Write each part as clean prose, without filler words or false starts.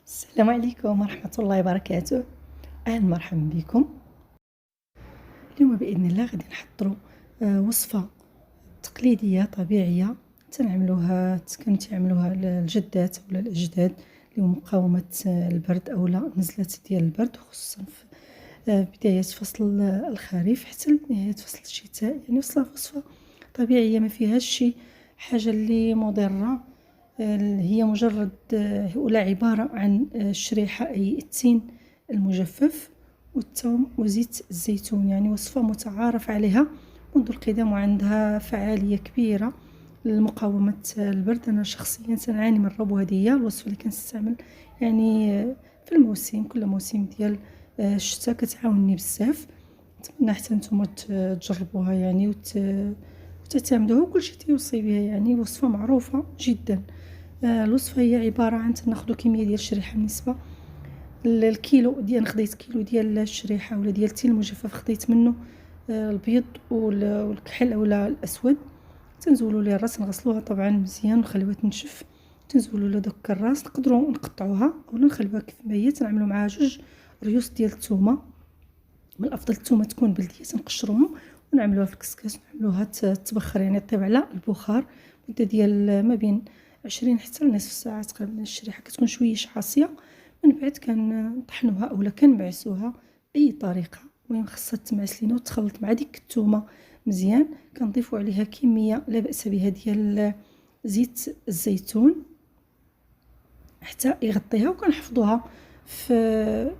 السلام عليكم ورحمة الله وبركاته. أهلا مرحبا بكم. اليوم بإذن الله غادي نحضروا وصفة تقليدية طبيعية كانوا تعملوها الجدات ولا الأجداد لمقاومة البرد أو نزلة ديال البرد، خصوصا في بداية فصل الخريف حتى نهاية فصل الشتاء. يعني وصفة طبيعية ما فيهاش شي حاجة اللي مضرة. هي مجرد ولا عبارة عن الشريحة أي التين المجفف والثوم وزيت الزيتون. يعني وصفة متعارف عليها منذ القدم وعندها فعالية كبيرة لمقاومة البرد. أنا شخصيا سنعاني من الربو، هذه هي الوصفة اللي كنستعمل يعني في الموسم، كل موسم ديال الشتاء كتعاونني بزاف. نتمنى حتى نتوما تجربوها يعني وتعتمدوها وكلشي تيوصي بها. يعني وصفة معروفة جدا. الوصفة هي عبارة عن تناخدو كمية ديال الشريحة بالنسبة الكيلو ديال، خديت كيلو ديال الشريحة ولا ديال التين المجفف، خديت منه البيض والكحل اولا الاسود. تنزولوا ليه الراس، نغسلوها طبعا مزيان ونخليوها تنشف. تنزولوا له داك الراس، نقدروا نقطعوها اولا نخليوها كيف ما هي. تنعملوا معاها 2 ريوس ديال الثومه، من الافضل الثومه تكون بلديه، تنقشروهم ونعملوها في الكسكاس ونعملوها تبخر، يعني طيب على البخار مده ديال ما بين 20 حتى لنصف ساعه تقريبا. الشريحه كتكون شويه عاصيه، من بعد كنطحنوها اولا كنبعسوها اي طريقه. المهم خاصها تمعس لينا وتخلط مع ديك الثومه مزيان. كنضيفوا عليها كميه لا باس بها ديال زيت الزيتون حتى يغطيها، وكنحفظوها في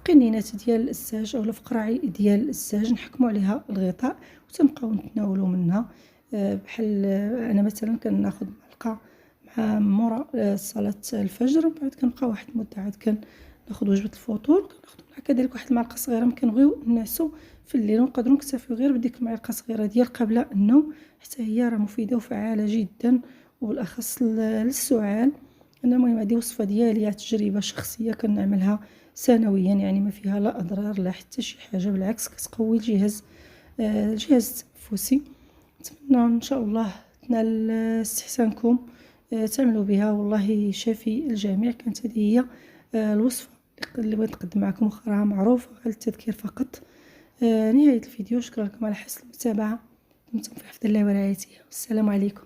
قنينات ديال الساج اولا في قراعي ديال الساج، نحكموا عليها الغطاء وتنبقاو نتناولوا منها. بحال انا مثلا كناخذ معلقه مع مورا صلاه الفجر، ومن بعد كنبقى واحد المده عاد كناخذ وجبه الفطور، كناخذ معها كذلك واحد المعلقه صغيره. ما كنبغيو نعسوا في الليل ونقدروا نكتفيو غير بديك المعلقه الصغيره ديال قبل النوم، حتى هي راه مفيده وفعاله جدا وبالاخص للسعال. انا المهم هذه وصفه ديالي، تجربه شخصيه كنعملها سنويا، يعني ما فيها لا اضرار لا حتى شي حاجه، بالعكس كتقوي الجهاز التنفسي. نتمنى ان شاء الله تنال استحسانكم، تعملوا بها والله شافي الجميع. كانت هذه هي الوصفه اللي بغيت نقدم معكم، اخرى معروفه على التذكير فقط. نهايه الفيديو، شكرا لكم على حسن المتابعه، دمتم في حفظ الله ورعايته، والسلام عليكم.